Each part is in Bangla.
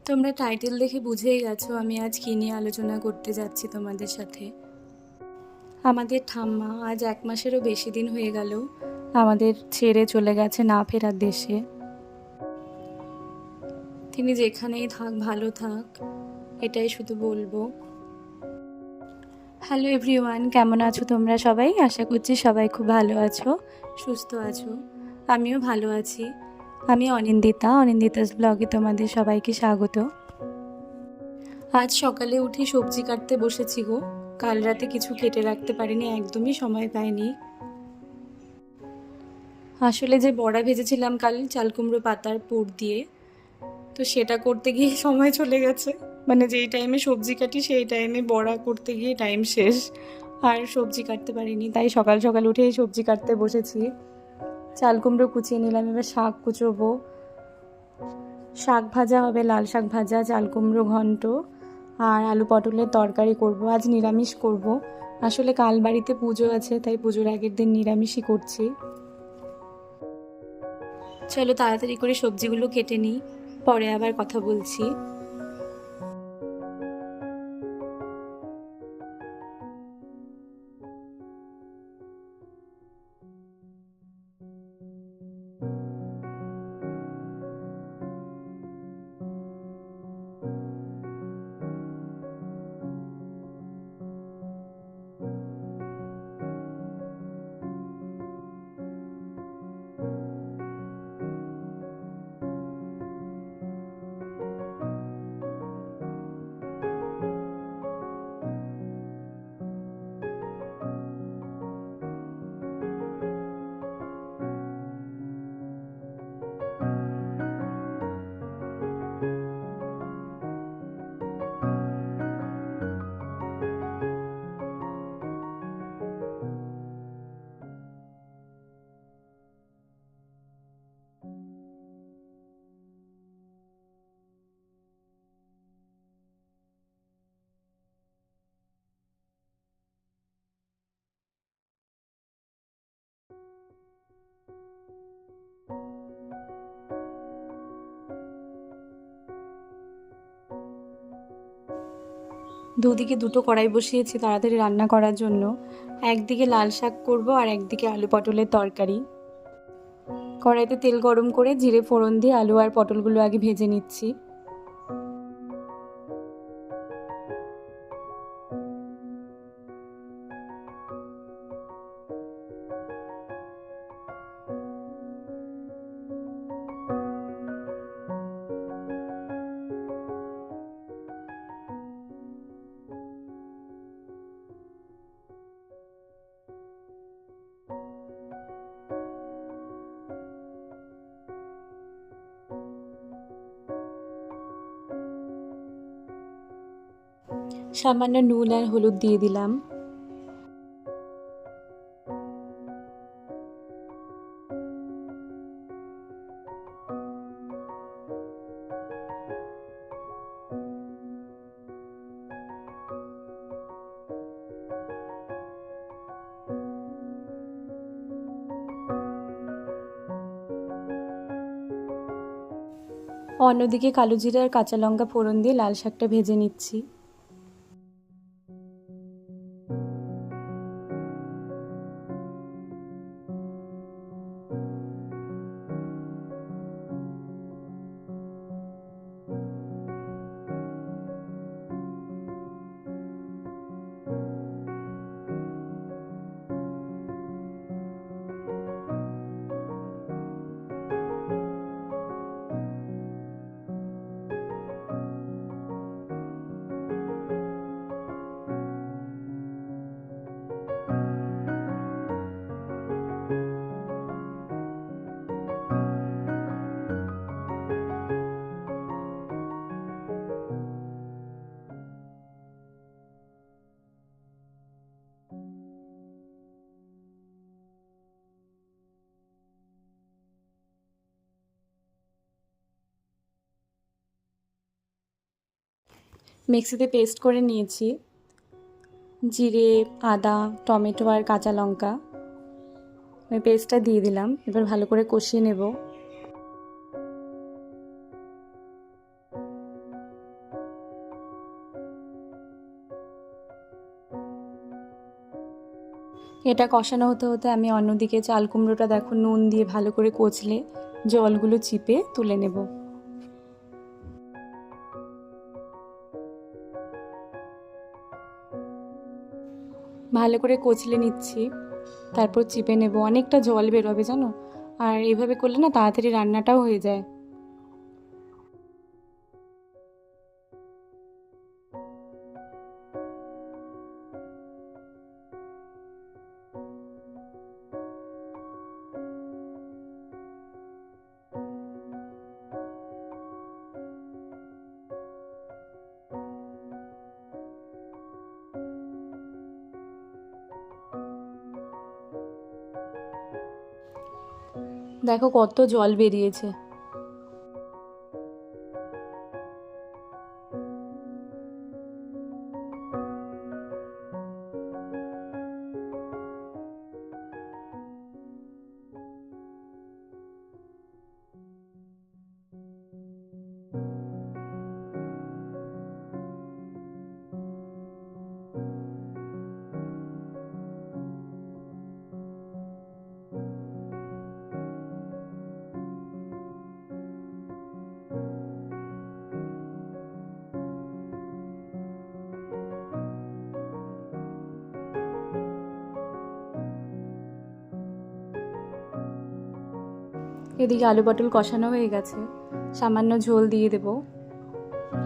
তোমরা টাইটেল দেখে বুঝেই গেছো আমি আজ কী নিয়ে আলোচনা করতে যাচ্ছি তোমাদের সাথে। আমাদের ঠাম্মা আজ 1 মাসেরও বেশি দিন হয়ে গেল আমাদের ছেড়ে চলে গেছে না ফেরার দেশে। তিনি যেখানেই থাক ভালো থাক, এটাই শুধু বলবো। হ্যালো এভরিওয়ান, কেমন আছো তোমরা সবাই? আশা করছি সবাই খুব ভালো আছো, সুস্থ আছো। আমিও ভালো আছি। আমি অনিন্দিতাস ব্লগে তোমাদের সবাইকে স্বাগত। আজ সকালে উঠে সবজি কাটতে বসেছি গো। কাল রাতে কিছু কেটে রাখতে পারিনি, একদমই সময় পাইনি। আসলে যে বড়া ভেজেছিলাম কাল চাল কুমড়ো পাতার পুর দিয়ে, তো সেটা করতে গিয়ে সময় চলে গেছে। মানে যেই টাইমে সবজি কাটি সেই টাইমে বড়া করতে গিয়ে টাইম শেষ, আর সবজি কাটতে পারিনি। তাই সকাল সকাল উঠেই সবজি কাটতে বসেছি। চাল কুমড়ো কুচিয়ে নিলাম, এবার শাক কুচোবো। শাক ভাজা হবে, লাল শাক ভাজা, চাল কুমড়ো ঘন্ট আর আলু পটলের তরকারি করব। আজ নিরামিষ করব। আসলে কাল বাড়িতে পুজো আছে, তাই পুজোর আগের দিন নিরামিষই করছি। চলো তাড়াতাড়ি করে সবজিগুলো কেটে নিই, পরে আবার কথা বলছি। দুদিকে দুটো কড়াই বসিয়েছি তাড়াতাড়ি রান্না করার জন্য। একদিকে লাল শাক করব আর একদিকে আলু পটলের তরকারি। কড়াইতে তেল গরম করে জিরে ফোড়ন দিয়ে আলু আর পটলগুলো আগে ভেজে নিচ্ছি। সামান্য নুন আর হলুদ দিয়ে দিলাম। অন্যদিকে কালো জিরে আর কাঁচা লঙ্কা ফোড়ন দিয়ে লাল শাকটা ভেজে নিচ্ছি। মিক্সিতে পেস্ট করে নিয়েছি জিরে, আদা, টমেটো আর কাঁচা লঙ্কা। আমি পেস্টটা দিয়ে দিলাম, এবার ভালো করে কষিয়ে নেব। এটা কষানো হতে হতে আমি অন্যদিকে চাল কুমড়োটা দেখো নুন দিয়ে ভালো করে কচলে জলগুলো চিপে তুলে নেব। ভালো করে কচলে নিচ্ছি, তারপর চিপে নেব। অনেকটা জল বেরোবে জানো, আর এইভাবে করলে না তাড়াতাড়ি রান্নাটাও হয়ে যায়। দেখো কত জল বেরিয়েছে। এদিকে আলু পটল কষানো হয়ে গেছে, সামান্য ঝোল দিয়ে দেবো।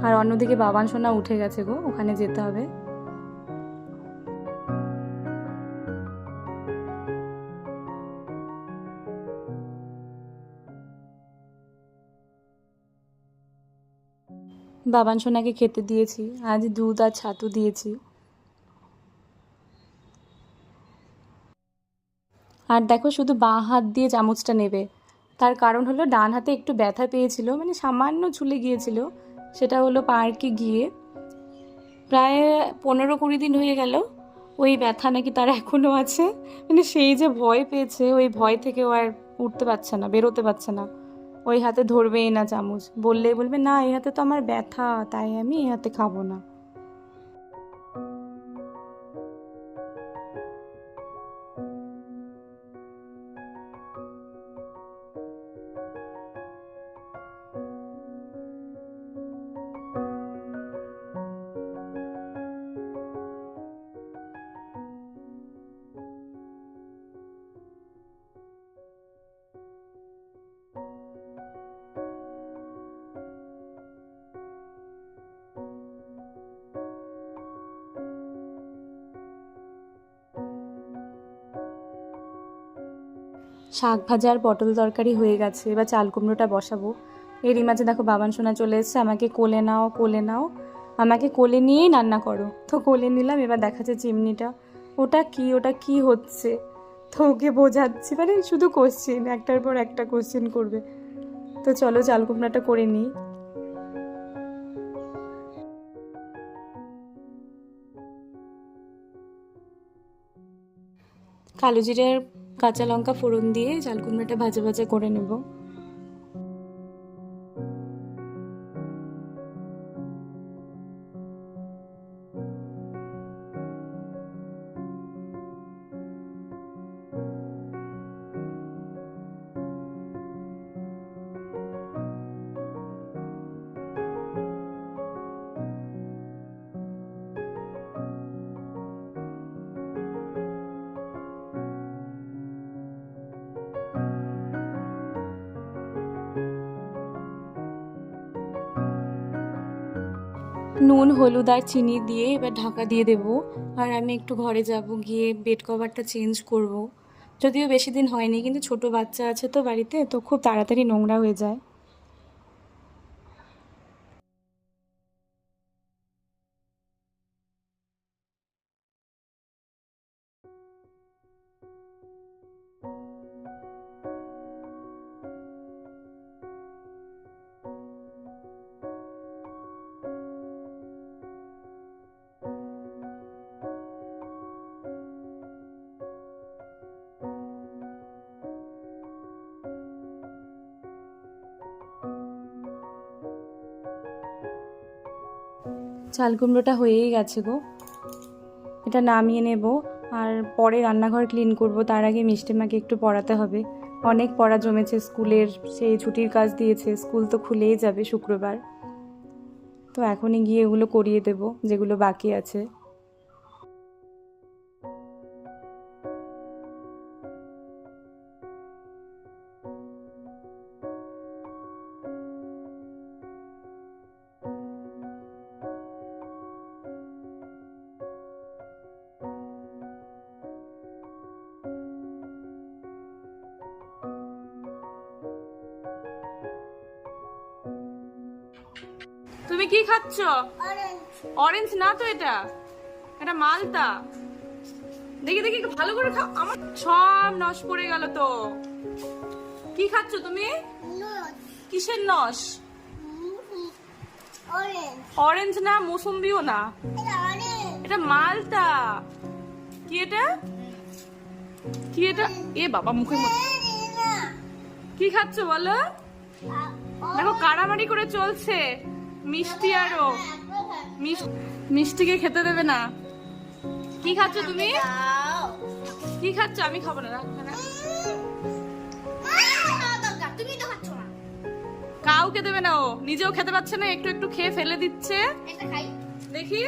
আর অন্যদিকে বাবান সোনা উঠে গেছে গো, ওখানে যেতে হবে। বাবান সোনাকে খেতে দিয়েছি, আজ দুধ আর ছাতু দিয়েছি। আর দেখো শুধু বাঁ হাত দিয়ে চামচটা নেবে, তার কারণ হলো ডান হাতে একটু ব্যথা পেয়েছিল, মানে সামান্য ঝুলে গিয়েছিল। সেটা হলো পার্কে গিয়ে প্রায় 15-20 দিন হয়ে গেল, ওই ব্যথা নাকি তার এখনও আছে। মানে সেই যে ভয় পেয়েছে, ওই ভয় থেকে ও আর উঠতে পারছে না, বেরোতে পারছে না। ওই হাতে ধরবেই না চামচ, বললেই বলবে না এই হাতে তো আমার ব্যথা, তাই আমি এই হাতে খাবো না। শাক ভাজা আর পটল তরকারি হয়ে গেছে, এবার চাল কুমড়োটা বসাবো। এরই মাঝে দেখো বাবান সোনা চলে এসছে, আমাকে কোলে নাও কোলে নাও, আমাকে কোলে নিয়েই রান্না করো। তো কোলে নিলাম, এবার দেখাচ্ছে চিমনিটা, ওটা কি হচ্ছে। তো ওকে বোঝাচ্ছি, মানে শুধু কোশ্চেন, একটার পর একটা কোশ্চেন করবে। তো চলো চাল কুমড়োটা করে নিই। কালো জিরে আর কাঁচা লঙ্কা ফোড়ন দিয়ে চাল কুমড়োটা ভাজা ভাজা করে নেব। নুন হলুদ আর চিনি দিয়ে এবার ঢাকা দিয়ে দেবো। আর আমি একটু ঘরে যাব, গিয়ে বেড কভারটা চেঞ্জ করব। যদিও বেশি দিন হয়নি, কিন্তু ছোট বাচ্চা আছে তো বাড়িতে, তো খুব তাড়াতাড়ি নোংরা হয়ে যায়। চাল কুমড়োটা হয়েই গেছে গো, এটা নামিয়ে নেব। আর পরে রান্নাঘর ক্লিন করব, তার আগে মিষ্টিমাকে একটু পড়াতে হবে। অনেক পড়া জমেছে স্কুলের, সেই ছুটির কাজ দিয়েছে, স্কুল তো খুলেই যাবে শুক্রবার। তো এখনই গিয়ে এগুলো করিয়ে দেব যেগুলো বাকি আছে। তুমি কি খাচ্ছ? অরেঞ্জ না তো, এটা এটা মালটা। দেখি দেখি ভালো করে খাও, আমার সব নস পড়ে গেল তো। কি খাচ্ছ তুমি? কিসের নস? অরেঞ্জ না, মৌসুম্বিও না, এটা মালটা। কি এটা? কি এটা? এ বাবা, মুখে কি খাচ্ছ বলো? দেখো কাড়ামাড়ি করে চলছে মিষ্টি, আরো মিষ্টিকে খেতে দেবে না। কি খাচ্ছ তুমি? কি খাচ্ছ? আমি খাবো না। কাউকে দেবে না, ও নিজেও খেতে পাচ্ছে না, একটু একটু খেয়ে ফেলে দিচ্ছে। দেখি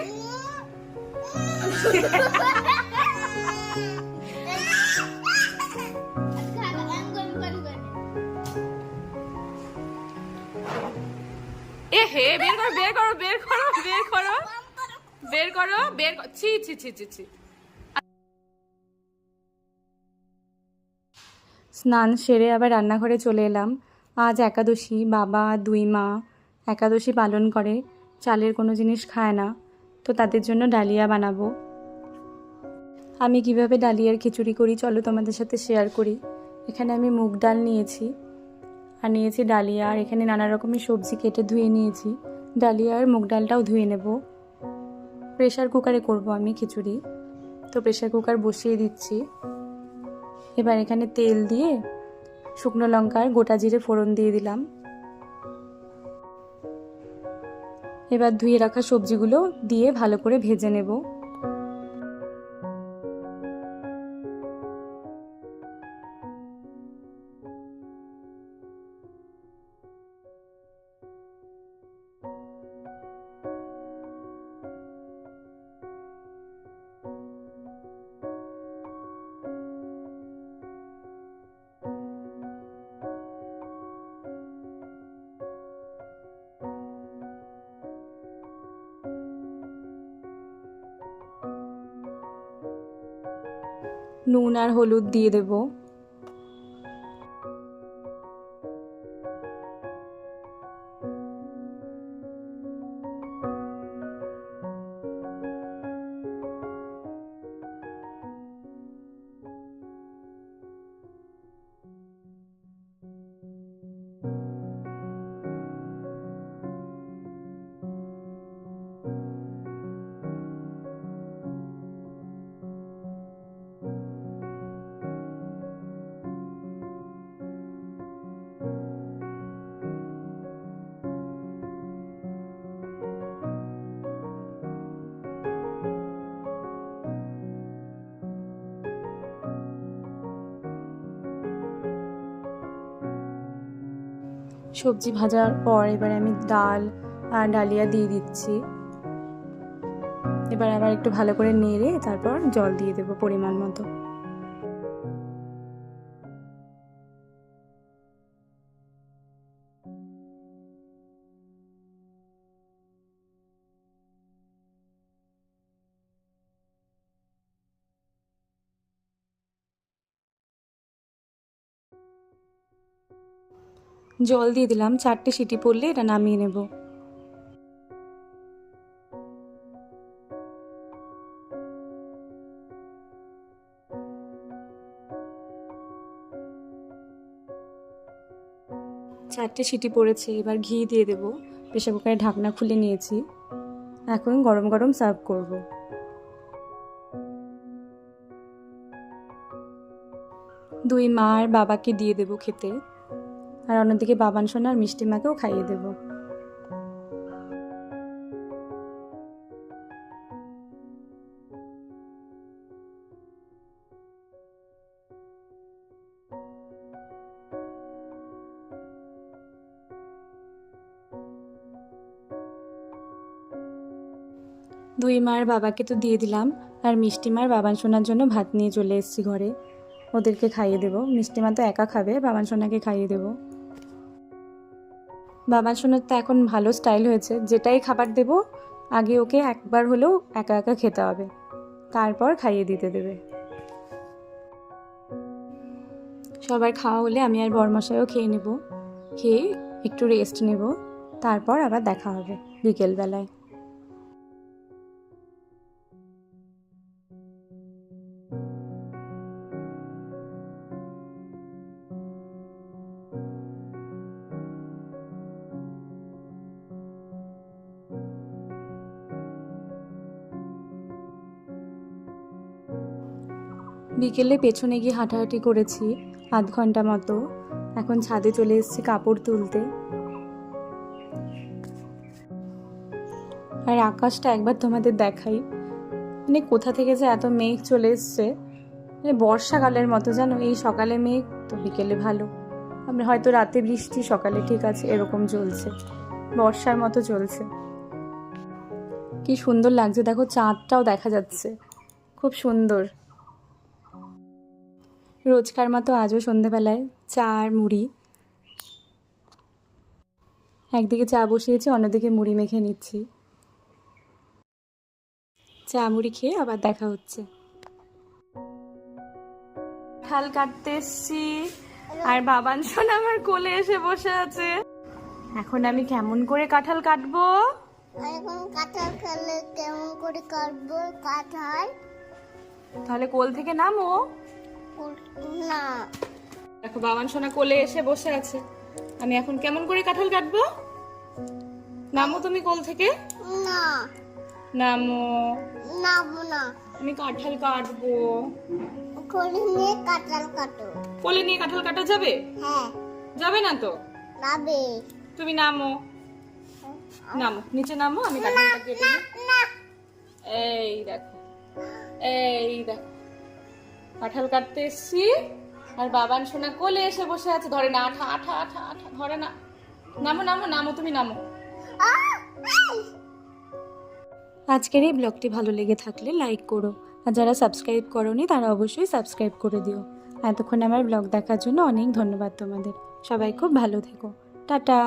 এ হে, বের করো বের করো বের করো বের করো বের করো বের করো। ছি ছি ছি ছি ছি। স্নান সেরে আবার রান্নাঘরে চলে এলাম। আজ একাদশী, বাবা দুই মা একাদশী পালন করে, চালের কোনো জিনিস খায় না, তো তাদের জন্য ডালিয়া বানাবো। আমি কিভাবে ডালিয়ার খিচুড়ি করি চলো তোমাদের সাথে শেয়ার করি। এখানে আমি মুগ ডাল নিয়েছি, আর নিয়েছি ডালিয়া, আর এখানে নানা রকমের সবজি কেটে ধুয়ে নিয়েছি। ডালিয়া আর মুগ ডালটাও ধুয়ে নেব। প্রেশার কুকারে করব আমি খিচুড়ি, তো প্রেশার কুকার বসিয়ে দিচ্ছি। এবার এখানে তেল দিয়ে শুকনো লঙ্কার গোটা জিরে ফোড়ন দিয়ে দিলাম। এবার ধুয়ে রাখা সবজিগুলো দিয়ে ভালো করে ভেজে নেব। নুন আর হলুদ দিয়ে দেব। সবজি ভাজার পর এবার আমি ডাল আর ডালিয়া দিয়ে দিচ্ছি। এবার আবার একটু ভালো করে নেড়ে তারপর জল দিয়ে দেবো পরিমাণ মতো। জল দিয়ে দিলাম, 4টে সিটি পড়লে এটা নামিয়ে নেব। চারটে সিটি পড়েছে, এবার ঘি দিয়ে দেবো। প্রেসার কুকারের ঢাকনা খুলে নিয়েছি, এখন গরম গরম সার্ভ করব। দুই মা আর বাবাকে দিয়ে দেবো খেতে, আর অন্যদিকে বাবান সোনা আর মিষ্টি মাকেও খাইয়ে দেবো। দুই মার বাবাকে তো দিয়ে দিলাম, আর মিষ্টিমার বাবান সোনার জন্য ভাত নিয়ে চলে এসেছি ঘরে। ওদেরকে খাইয়ে দেবো। মিষ্টিমা তো একা খাবে, বাবান সোনাকে খাইয়ে দেবো। বাবান সোনার তো এখন ভালো স্টাইল হয়েছে, যেটাই খাবার দেবো আগে ওকে একবার হলেও একা একা খেতে হবে, তারপর খাইয়ে দিতে দেবে। সবার খাওয়া হলে আমি আর বরমশাইও খেয়ে নেব, খেয়ে একটু রেস্ট নেব, তারপর আবার দেখা হবে বিকেলবেলায়। বিকেলে পেছনে গিয়ে হাঁটাহাঁটি করেছি 0.5 ঘন্টা মতো। এখন ছাদে চলে এসেছি কাপড় তুলতে। আর আকাশটা একবার তোমাদের দেখাই, মানে কোথা থেকে যে এত মেঘ চলে এসছে, মানে বর্ষাকালের মতো জানো। এই সকালে মেঘ তো বিকেলে ভালো, আমরা হয়তো রাতে বৃষ্টি সকালে ঠিক আছে, এরকম চলছে, বর্ষার মতো চলছে। কি সুন্দর লাগছে দেখো, চাঁদটাও দেখা যাচ্ছে, খুব সুন্দর। রোজকার মতো আজও সন্ধেবেলায় চা আর মুড়ি, একদিকে চা বসিয়েছি, অন্যদিকে মুড়ি মেখে নিচ্ছি। চা মুড়ি খেয়ে আবার দেখা হচ্ছে। কাঁঠাল কাটতে এসছি, আর বাবান সোনা আমার কোলে এসে বসে আছে। এখন আমি কেমন করে কাঁঠাল কাটবো? এখন কাঁঠাল খেলে কেমন করে কাটবো কাঁঠাল? তাহলে কোল থেকে নামো। না, দেখো বাবান সোনা কোলে এসে বসে আছে, আমি এখন কেমন করে কাঁঠাল কাটবো? নামো তুমি কোল থেকে, না, নামো। নামবো না। আমি কাঁঠাল কাটবো। কোলে নিয়ে কাঁঠাল কাটো। কোলে নিয়ে কাঁঠাল কাটা যাবে? হ্যাঁ, যাবে না তো? যাবে। তুমি নামো, নামো, নিচে নামো, আমি কাঁঠালটা কেটে নিই। না, এই দেখো, এই দেখো, কাঁঠাল কাটতে এসছি, আর বাবান সোনা কোলে এসে বসে আছে। ধরে না, আঠা আঠা আঠা আঠা, ধরে না। নামো নামো নামো, তুমি নামো। আজকের এই ব্লগটি ভালো লেগে থাকলে লাইক করো, আর যারা সাবস্ক্রাইব করোনি তারা অবশ্যই সাবস্ক্রাইব করে দিও। এতক্ষণ আমার ব্লগ দেখার জন্য অনেক ধন্যবাদ তোমাদের। সবাই খুব ভালো থেকো। টাটা।